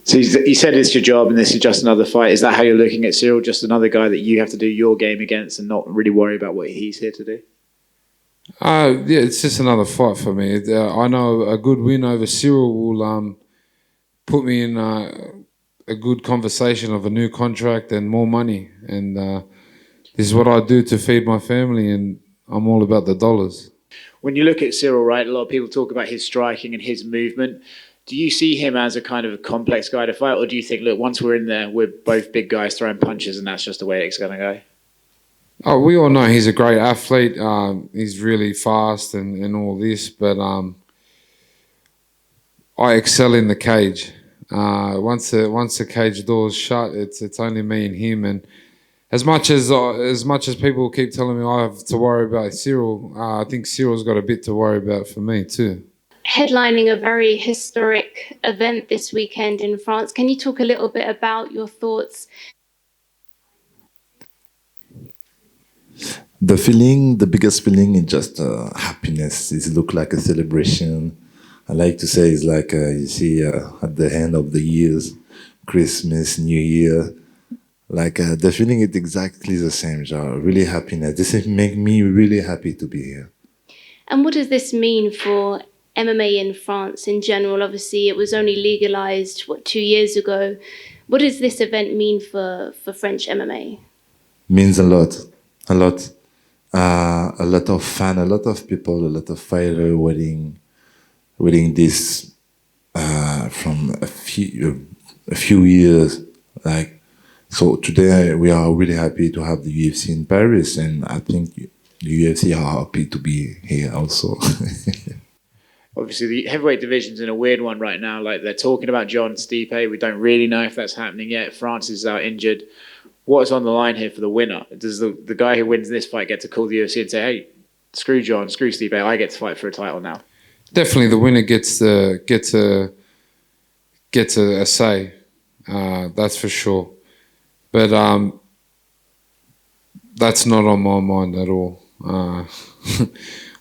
So you said it's your job and this is just another fight. Is that how you're looking at Ciryl? Just another guy that you have to do your game against and not really worry about what he's here to do? Yeah, it's just another fight for me. I know a good win over Ciryl will put me in a good conversation of a new contract and more money. And this is what I do to feed my family, and I'm all about the dollars. When you look at Ciryl, right, a lot of people talk about his striking and his movement. Do you see him as a kind of a complex guy to fight, or do you think, look, once we're in there, we're both big guys throwing punches and that's just the way it's going to go? Oh, we all know he's a great athlete. He's really fast and all this, but I excel in the cage. Once the cage door's shut, it's only me and him. And as much as people keep telling me I have to worry about Ciryl, I think Cyryl's got a bit to worry about for me too. Headlining a very historic event this weekend in France. Can you talk a little bit about your thoughts? The biggest feeling is just happiness. It looks like a celebration. I like to say it's like you see at the end of the years, Christmas, New Year. Like the feeling is exactly the same. Really happiness. This make me really happy to be here. And what does this mean for MMA in France in general? Obviously, it was only legalized, 2 years ago. What does this event mean for French MMA? Means a lot. A lot of fun, a lot of people, a lot of fighters waiting this from a few years. Like, so today we are really happy to have the UFC in Paris, and I think the UFC are happy to be here also. Obviously, the heavyweight division's in a weird one right now. Like, they're talking about John Stipe. We don't really know if that's happening yet. France is out injured. What's on the line here for the winner? Does the guy who wins this fight get to call the UFC and say, hey, screw John, screw Stipe, I get to fight for a title now? Definitely the winner gets a say. That's for sure. But that's not on my mind at all.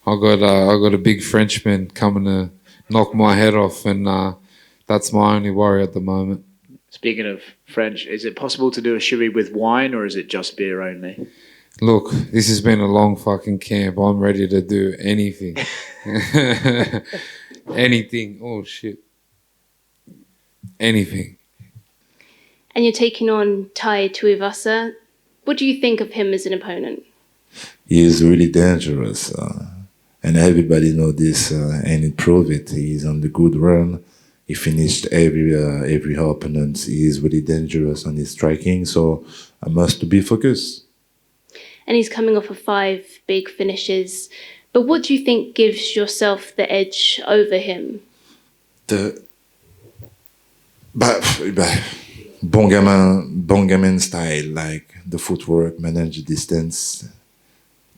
I got a big Frenchman coming to knock my head off, and that's my only worry at the moment. Speaking of French, is it possible to do a shoey with wine, or is it just beer only? Look, this has been a long fucking camp. I'm ready to do anything. Anything. Oh, shit. Anything. And you're taking on Tai Tuivasa. What do you think of him as an opponent? He is really dangerous. And everybody knows this, and he proved it. He's on the good run. He finished every opponent. He is really dangerous on his striking, so I must be focused. And he's coming off of 5 big finishes. But what do you think gives yourself the edge over him? Bon gamin style, like the footwork, manage the distance,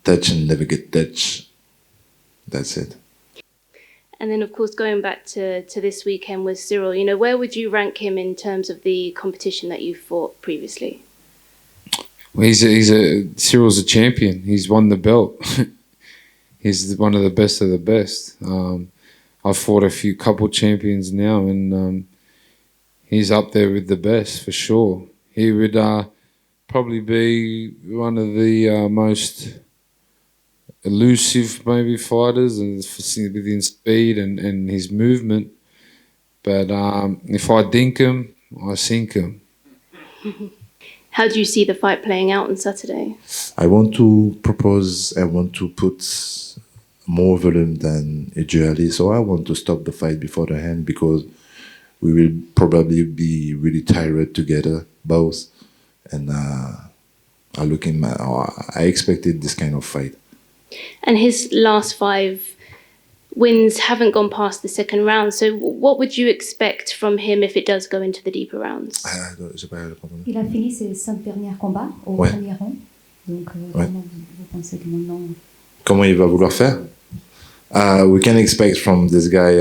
touch and never get touched. That's it. And then, of course, going back to this weekend with Ciryl, where would you rank him in terms of the competition that you fought previously? Well, Cyryl's a champion. He's won the belt. He's one of the best of the best. I've fought a couple champions now, and he's up there with the best for sure. He would probably be one of the most elusive maybe fighters, and within speed and his movement. But if I dink him, I sink him. How do you see the fight playing out on Saturday? I want to put more volume than usually, so I want to stop the fight before the end, because we will probably be really tired together, both. And I expected this kind of fight. And his last 5 wins haven't gone past the second round. So what would you expect from him if it does go into the deeper rounds? Il a fini ses 5 derniers combats au premier round. Donc, comment vous pensez que maintenant... Comment il va vouloir faire? We can expect from this guy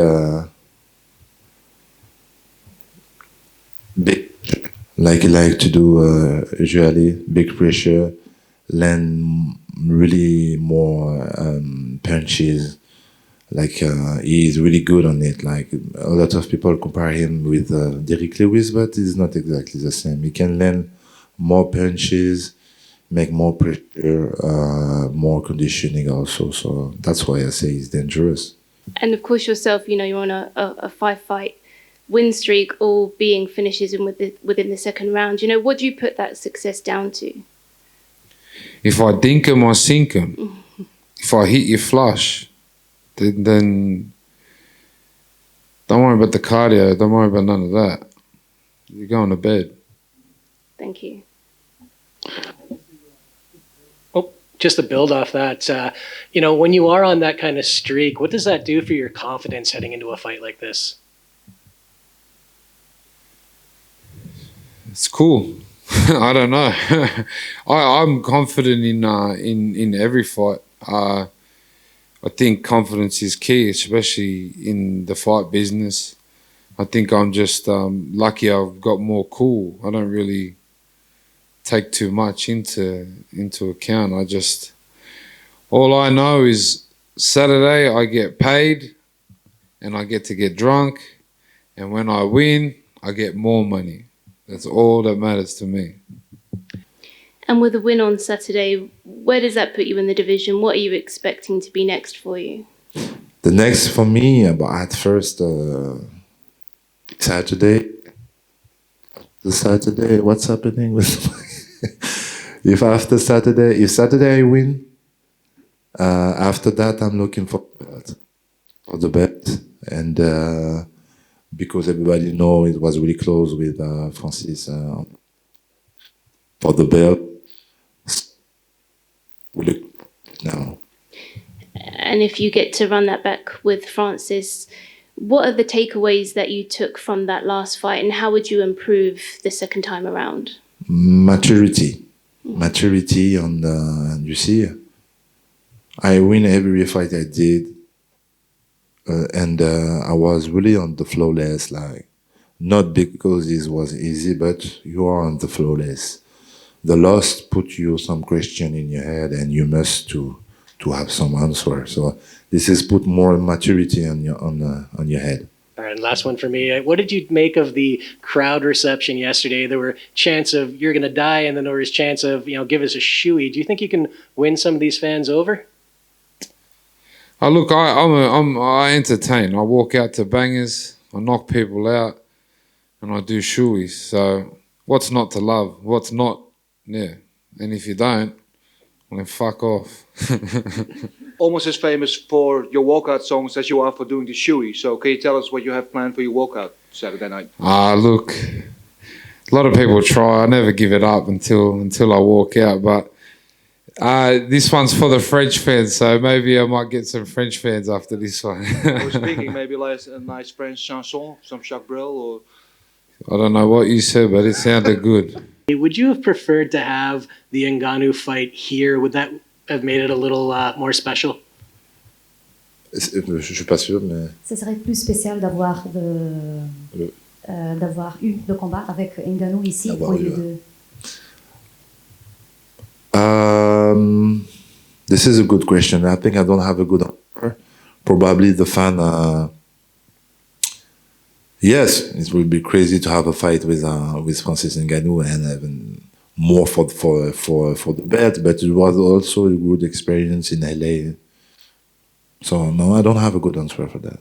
big, like he like to do usually, big pressure, land really more punches, He is really good on it. Like a lot of people compare him with Derrick Lewis, but it's not exactly the same. He can land more punches, make more pressure, more conditioning also. So that's why I say he's dangerous. And of course yourself, you're on a 5-fight win streak, all being finishes within the second round. What do you put that success down to? If I dink 'em, I sink 'em. If I hit you flush, then don't worry about the cardio. Don't worry about none of that. You're going to bed. Thank you. Oh, just to build off that, when you are on that kind of streak, what does that do for your confidence heading into a fight like this? It's cool. I don't know. I'm confident in every fight. I think confidence is key, especially in the fight business. I think I'm just lucky I've got more cool. I don't really take too much into account. All I know is Saturday I get paid and I get to get drunk, and when I win, I get more money. That's all that matters to me. And with a win on Saturday, where does that put you in the division? What are you expecting to be next for you? The next for me, at first, Saturday. The Saturday, what's happening with if Saturday I win, after that I'm looking for the belt, and because everybody know it was really close with Francis for the belt. Now. And if you get to run that back with Francis, what are the takeaways that you took from that last fight, and how would you improve the second time around? Maturity, and you see, I win every fight I did, and I was really on the flawless, not because it was easy, but you are on the flawless. The loss put you some question in your head, and you must to have some answer. So this is put more maturity on your head. All right, last one for me. What did you make of the crowd reception yesterday? There were chants of "you're gonna die," and then there was chants of "give us a shoey." Do you think you can win some of these fans over? Look, I entertain. I walk out to bangers. I knock people out, and I do shoeys. So what's not to love? What's not? Yeah, and if you don't, well, then fuck off. Almost as famous for your walkout songs as you are for doing the shoey. So can you tell us what you have planned for your walkout Saturday night? Look, a lot of people try. I never give it up until I walk out. But this one's for the French fans, so maybe I might get some French fans after this one. I was thinking maybe like a nice French chanson, some Jacques Brel, or... I don't know what you said, but it sounded good. Would you have preferred to have the Ngannou fight here? Would that have made it a little more special? Je suis pas sûr, mais... Ce serait plus spécial d'avoir eu le combat avec Ngannou ici au lieu de... This is a good question. I think I don't have a good answer. Probably the fan... Yes, it would be crazy to have a fight with Francis Ngannou and even more for the belt, but it was also a good experience in LA. So no, I don't have a good answer for that.